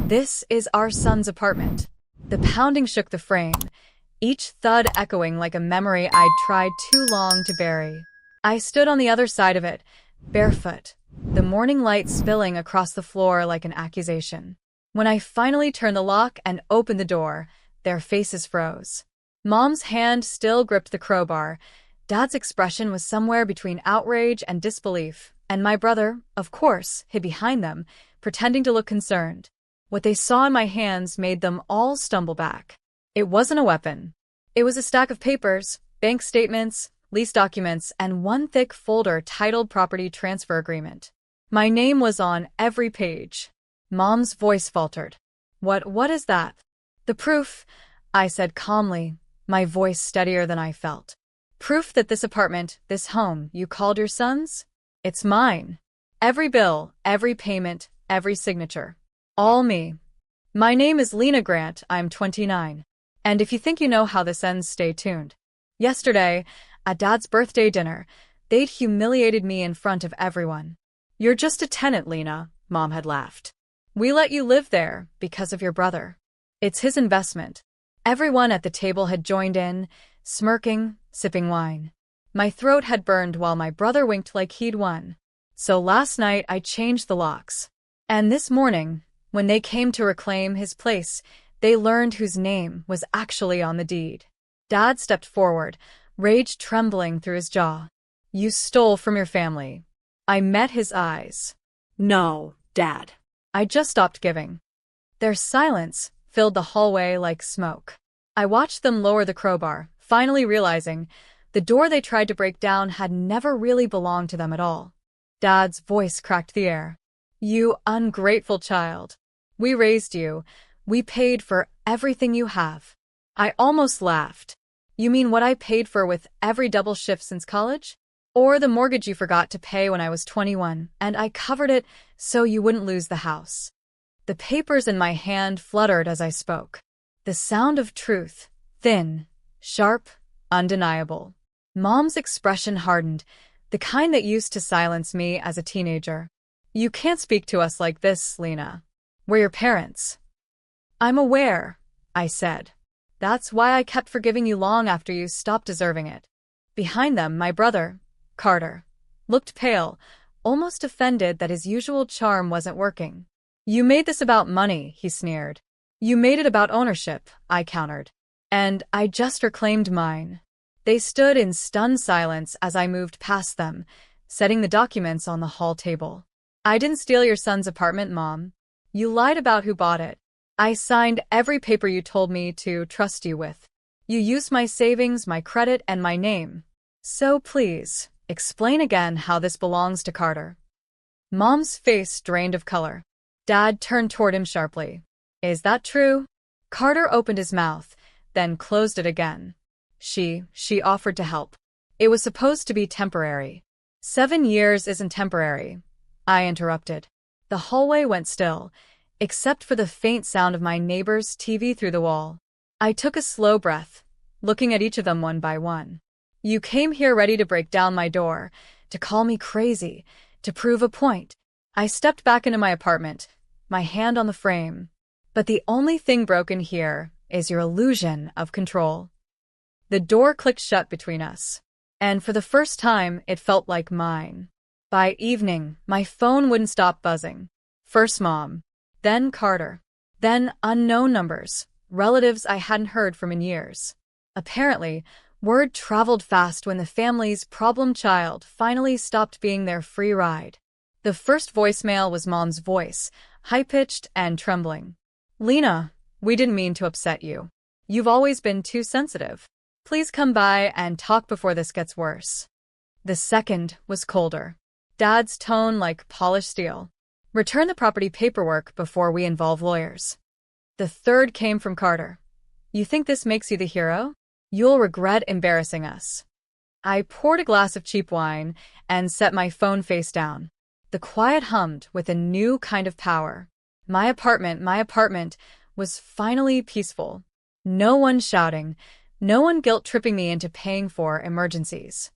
This is our son's apartment. The pounding shook the frame, each thud echoing like a memory I'd tried too long to bury. I stood on the other side of it, barefoot, the morning light spilling across the floor like an accusation. When I finally turned the lock and opened the door, their faces froze. Mom's hand still gripped the crowbar. Dad's expression was somewhere between outrage and disbelief, and my brother, of course, hid behind them, pretending to look concerned. What they saw in my hands made them all stumble back. It wasn't a weapon. It was a stack of papers, bank statements, lease documents, and one thick folder titled Property Transfer Agreement. My name was on every page. Mom's voice faltered. What is that? The proof, I said calmly, my voice steadier than I felt. Proof that this apartment, this home you called your son's? It's mine. Every bill, every payment, every signature. All me. My name is Lena Grant, I'm 29. And if you think you know how this ends, stay tuned. Yesterday, at Dad's birthday dinner, they'd humiliated me in front of everyone. You're just a tenant, Lena, Mom had laughed. We let you live there because of your brother. It's his investment. Everyone at the table had joined in, smirking, sipping wine. My throat had burned while my brother winked like he'd won. So last night I changed the locks. And this morning, when they came to reclaim his place, they learned whose name was actually on the deed. Dad stepped forward, rage trembling through his jaw. You stole from your family. I met his eyes. No, Dad. I just stopped giving. Their silence filled the hallway like smoke. I watched them lower the crowbar, finally realizing the door they tried to break down had never really belonged to them at all. Dad's voice cracked the air. You ungrateful child. We raised you. We paid for everything you have. I almost laughed. You mean what I paid for with every double shift since college? Or the mortgage you forgot to pay when I was 21, and I covered it so you wouldn't lose the house. The papers in my hand fluttered as I spoke. The sound of truth, thin, sharp, undeniable. Mom's expression hardened, the kind that used to silence me as a teenager. You can't speak to us like this, Lena. We're your parents. I'm aware, I said. That's why I kept forgiving you long after you stopped deserving it. Behind them, my brother, Carter, looked pale, almost offended that his usual charm wasn't working. You made this about money, he sneered. You made it about ownership, I countered. And I just reclaimed mine. They stood in stunned silence as I moved past them, setting the documents on the hall table. I didn't steal your son's apartment, Mom. You lied about who bought it. I signed every paper you told me to trust you with. You used my savings, my credit, and my name. So please, explain again how this belongs to Carter. Mom's face drained of color. Dad turned toward him sharply. Is that true? Carter opened his mouth, then closed it again. She offered to help. It was supposed to be temporary. 7 years isn't temporary, I interrupted. The hallway went still, except for the faint sound of my neighbor's TV through the wall. I took a slow breath, looking at each of them one by one. You came here ready to break down my door, to call me crazy, to prove a point. I stepped back into my apartment, my hand on the frame. But the only thing broken here is your illusion of control. The door clicked shut between us, and for the first time, it felt like mine. By evening, my phone wouldn't stop buzzing. First Mom, then Carter, then unknown numbers, relatives I hadn't heard from in years. Apparently, word traveled fast when the family's problem child finally stopped being their free ride. The first voicemail was Mom's voice, high-pitched and trembling. Lena, we didn't mean to upset you. You've always been too sensitive. Please come by and talk before this gets worse. The second was colder. Dad's tone like polished steel. Return the property paperwork before we involve lawyers. The third came from Carter. You think this makes you the hero? You'll regret embarrassing us. I poured a glass of cheap wine and set my phone face down. The quiet hummed with a new kind of power. My apartment was finally peaceful. No one shouting, no one guilt-tripping me into paying for emergencies.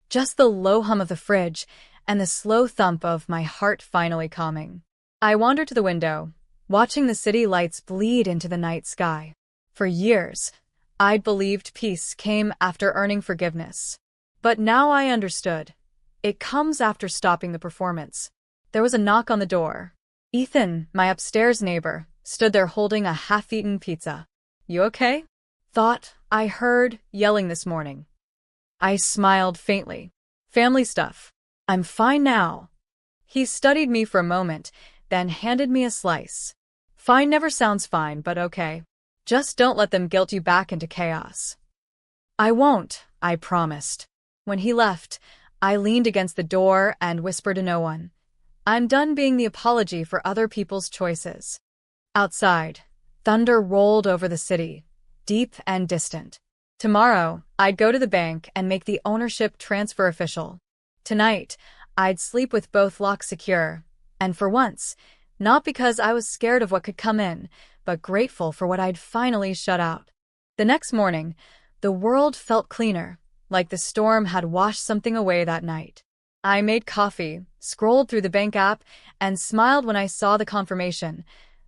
Just the low hum of the fridge and the slow thump of my heart finally calming. I wandered to the window, watching the city lights bleed into the night sky. For years, I'd believed peace came after earning forgiveness. But now I understood. It comes after stopping the performance. There was a knock on the door. Ethan, my upstairs neighbor, stood there holding a half-eaten pizza. "You okay?" Thought I heard yelling this morning. I smiled faintly. "Family stuff. I'm fine now." He studied me for a moment, then handed me a slice. "Fine never sounds fine, but okay. Just don't let them guilt you back into chaos." "I won't," I promised. When he left, I leaned against the door and whispered to no one. I'm done being the apology for other people's choices. Outside, thunder rolled over the city, deep and distant. Tomorrow, I'd go to the bank and make the ownership transfer official. Tonight, I'd sleep with both locks secure, and for once, not because I was scared of what could come in, but grateful for what I'd finally shut out. The next morning, the world felt cleaner, like the storm had washed something away that night. I made coffee, scrolled through the bank app, and smiled when I saw the confirmation.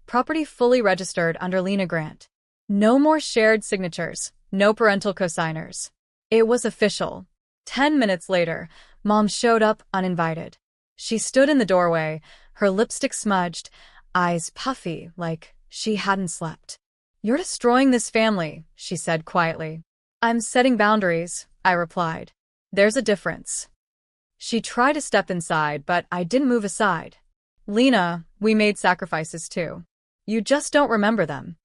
Property fully registered under Lena Grant. No more shared signatures, no parental cosigners. It was official. 10 minutes later, Mom showed up uninvited. She stood in the doorway, her lipstick smudged, eyes puffy like she hadn't slept. "You're destroying this family," she said quietly. "I'm setting boundaries," I replied. "There's a difference." She tried to step inside, but I didn't move aside. "Lena, we made sacrifices too. You just don't remember them."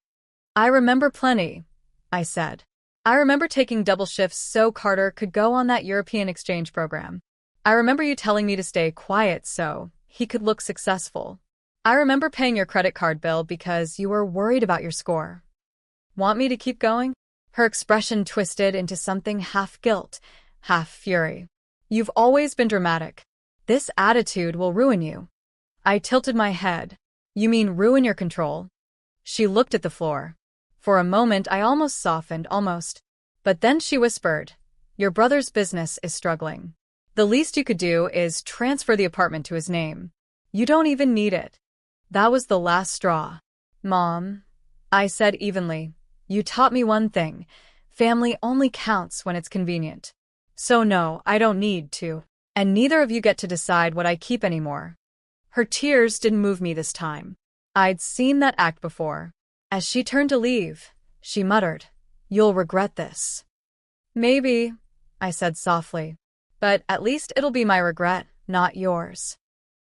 "I remember plenty," I said. "I remember taking double shifts so Carter could go on that European exchange program. I remember you telling me to stay quiet so he could look successful. I remember paying your credit card bill because you were worried about your score." "Want me to keep going?" Her expression twisted into something half guilt, half fury. "You've always been dramatic. This attitude will ruin you." I tilted my head. "You mean ruin your control?" She looked at the floor. For a moment I almost softened, almost. But then she whispered, "Your brother's business is struggling. The least you could do is transfer the apartment to his name. You don't even need it." That was the last straw. "Mom," I said evenly, "you taught me one thing. Family only counts when it's convenient. So no, I don't need to. And neither of you get to decide what I keep anymore." Her tears didn't move me this time. I'd seen that act before. As she turned to leave, she muttered, "You'll regret this." "Maybe," I said softly. "But at least it'll be my regret, not yours."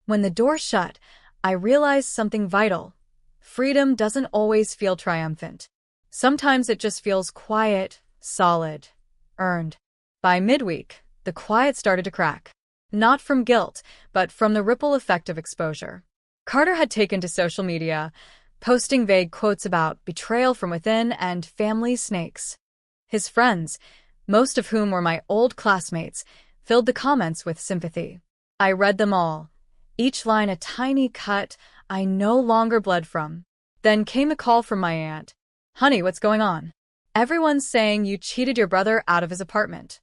When the door shut, I realized something vital. Freedom doesn't always feel triumphant. Sometimes it just feels quiet, solid, earned. By midweek, the quiet started to crack. Not from guilt, but from the ripple effect of exposure. Carter had taken to social media, posting vague quotes about betrayal from within and family snakes. His friends, most of whom were my old classmates, filled the comments with sympathy. I read them all, each line a tiny cut I no longer bled from. Then came a call from my aunt. "Honey, what's going on? Everyone's saying you cheated your brother out of his apartment."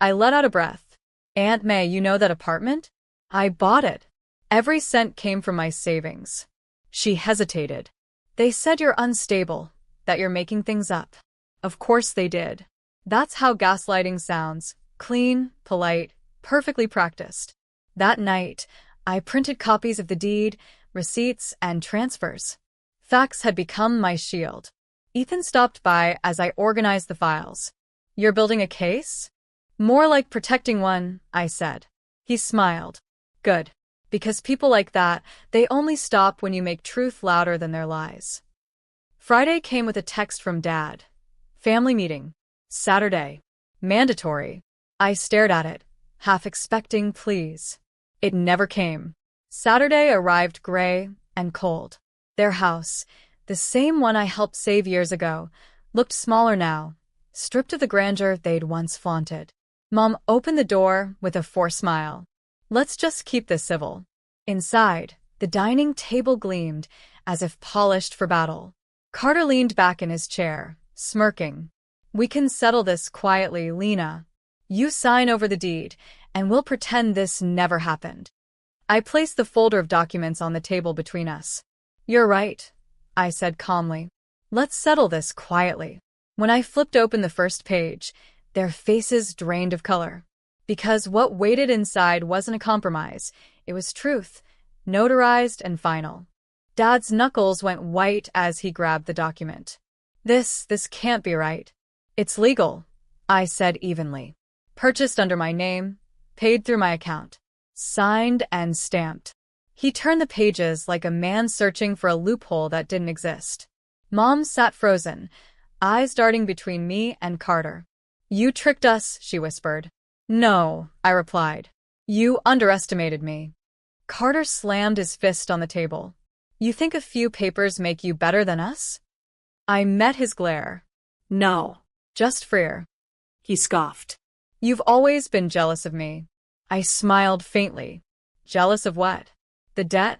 I let out a breath. "Aunt May, you know that apartment? I bought it. Every cent came from my savings." She hesitated. "They said you're unstable, that you're making things up." Of course they did. That's how gaslighting sounds. Clean, polite, perfectly practiced. That night, I printed copies of the deed, receipts, and transfers. Facts had become my shield. Ethan stopped by as I organized the files. "You're building a case?" "More like protecting one," I said. He smiled. "Good. Because people like that, they only stop when you make truth louder than their lies." Friday came with a text from Dad. "Family meeting. Saturday. Mandatory." I stared at it, half expecting please. It never came. Saturday arrived gray and cold. Their house, the same one I helped save years ago, looked smaller now, stripped of the grandeur they'd once flaunted. Mom opened the door with a forced smile. "Let's just keep this civil." Inside, the dining table gleamed, as if polished for battle. Carter leaned back in his chair, smirking. "We can settle this quietly, Lena. You sign over the deed, and we'll pretend this never happened." I placed the folder of documents on the table between us. "You're right. I said calmly. Let's settle this quietly. When I flipped open the first page, their faces drained of color. Because what waited inside wasn't a compromise, it was truth, notarized and final. Dad's knuckles went white as he grabbed the document. This can't be right. It's legal, I said evenly. Purchased under my name, paid through my account. Signed and stamped. He turned the pages like a man searching for a loophole that didn't exist. Mom sat frozen, eyes darting between me and Carter. You tricked us, she whispered. No, I replied. You underestimated me. Carter slammed his fist on the table. You think a few papers make you better than us? I met his glare. No. Just freer. He scoffed. You've always been jealous of me. I smiled faintly. Jealous of what? The debt?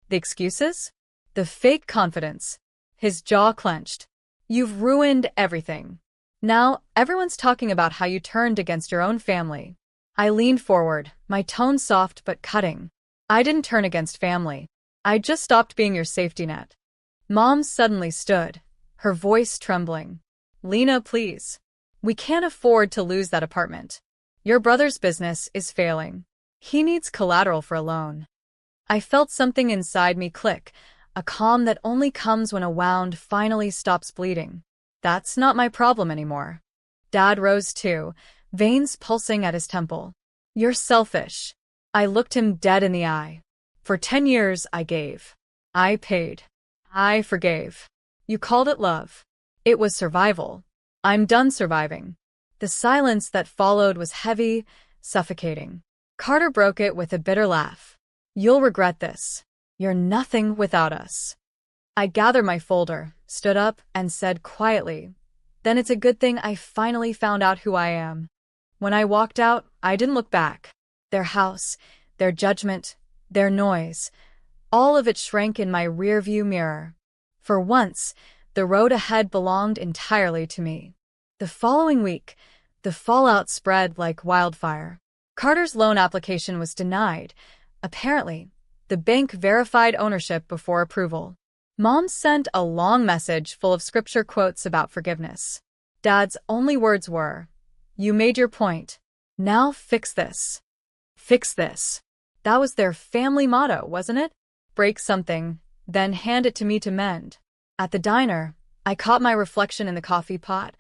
The excuses? The fake confidence? His jaw clenched. You've ruined everything. Now, everyone's talking about how you turned against your own family. I leaned forward, my tone soft but cutting. I didn't turn against family. I just stopped being your safety net. Mom suddenly stood, her voice trembling. Lena, please. We can't afford to lose that apartment. Your brother's business is failing. He needs collateral for a loan. I felt something inside me click, a calm that only comes when a wound finally stops bleeding. That's not my problem anymore. Dad rose too, veins pulsing at his temple. You're selfish. I looked him dead in the eye. For 10 years, I gave. I paid. I forgave. You called it love. It was survival. I'm done surviving. The silence that followed was heavy, suffocating. Carter broke it with a bitter laugh. You'll regret this. You're nothing without us. I gathered my folder, stood up, and said quietly, then it's a good thing I finally found out who I am. When I walked out, I didn't look back. Their house, their judgment, their noise, all of it shrank in my rearview mirror. For once, the road ahead belonged entirely to me. The following week, the fallout spread like wildfire. Carter's loan application was denied. Apparently, the bank verified ownership before approval. Mom sent a long message full of scripture quotes about forgiveness. Dad's only words were, "You made your point. Now fix this." Fix this. That was their family motto, wasn't it? Break something, then hand it to me to mend. At the diner, I caught my reflection in the coffee pot.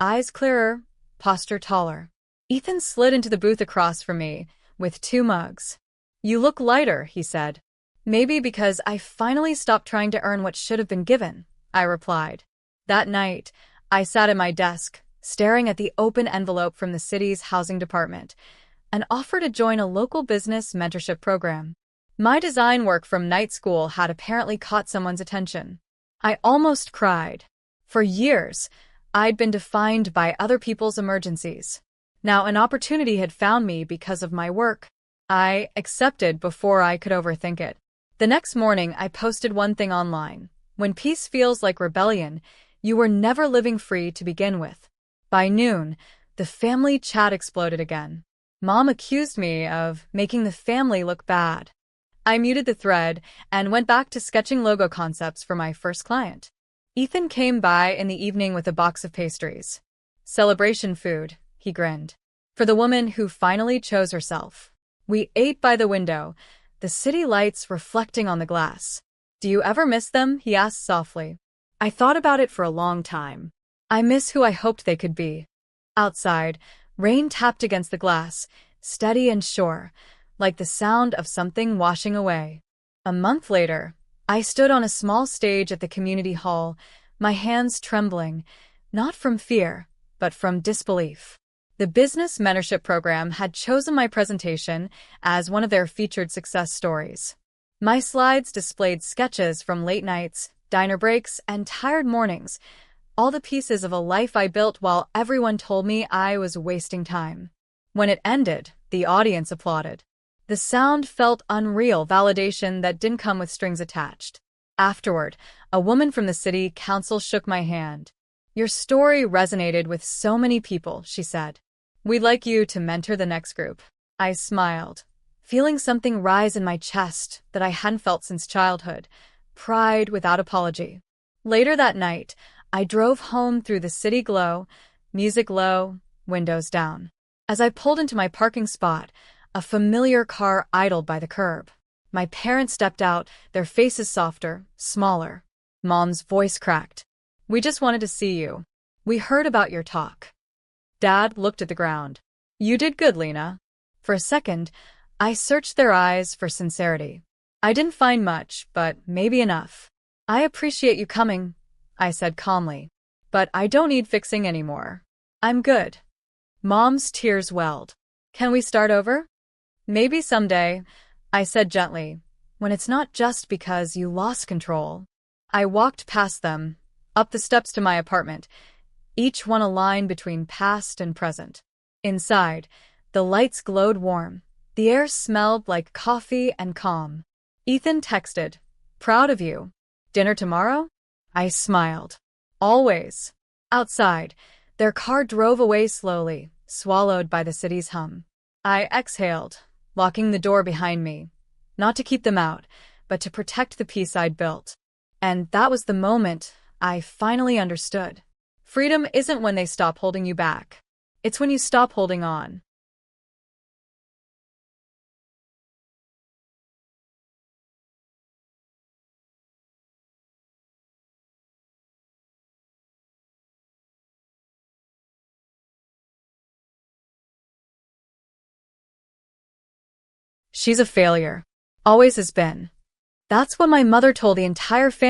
Eyes clearer, posture taller. Ethan slid into the booth across from me, with 2 mugs. You look lighter, he said. Maybe because I finally stopped trying to earn what should have been given, I replied. That night, I sat at my desk, staring at the open envelope from the city's housing department, an offer to join a local business mentorship program. My design work from night school had apparently caught someone's attention. I almost cried. For years, I'd been defined by other people's emergencies. Now an opportunity had found me because of my work. I accepted before I could overthink it. The next morning, I posted one thing online. When peace feels like rebellion, you were never living free to begin with. By noon, the family chat exploded again. Mom accused me of making the family look bad. I muted the thread and went back to sketching logo concepts for my first client. Ethan came by in the evening with a box of pastries. Celebration food, he grinned. For the woman who finally chose herself. We ate by the window, the city lights reflecting on the glass. Do you ever miss them? He asked softly. I thought about it for a long time. I miss who I hoped they could be. Outside, rain tapped against the glass, steady and sure, like the sound of something washing away. A month later, I stood on a small stage at the community hall, my hands trembling, not from fear, but from disbelief. The business mentorship program had chosen my presentation as one of their featured success stories. My slides displayed sketches from late nights, diner breaks, and tired mornings, all the pieces of a life I built while everyone told me I was wasting time. When it ended, the audience applauded. The sound felt unreal, validation that didn't come with strings attached. Afterward, a woman from the city council shook my hand. Your story resonated with so many people, she said. We'd like you to mentor the next group. I smiled, feeling something rise in my chest that I hadn't felt since childhood, pride without apology. Later that night, I drove home through the city glow, music low, windows down. As I pulled into my parking spot, a familiar car idled by the curb. My parents stepped out, their faces softer, smaller. Mom's voice cracked. "We just wanted to see you. We heard about your talk." Dad looked at the ground. "You did good, Lena." For a second, I searched their eyes for sincerity. I didn't find much, but maybe enough. "I appreciate you coming," I said calmly. "But I don't need fixing anymore. I'm good." Mom's tears welled. "Can we start over?" "Maybe someday," I said gently, "when it's not just because you lost control." I walked past them, up the steps to my apartment, each one a line between past and present. Inside, the lights glowed warm. The air smelled like coffee and calm. Ethan texted, "Proud of you. Dinner tomorrow?" I smiled. "Always." Outside, their car drove away slowly, swallowed by the city's hum. I exhaled, locking the door behind me, not to keep them out, but to protect the peace I'd built. And that was the moment I finally understood. Freedom isn't when they stop holding you back. It's when you stop holding on. She's a failure. Always has been. That's what my mother told the entire family.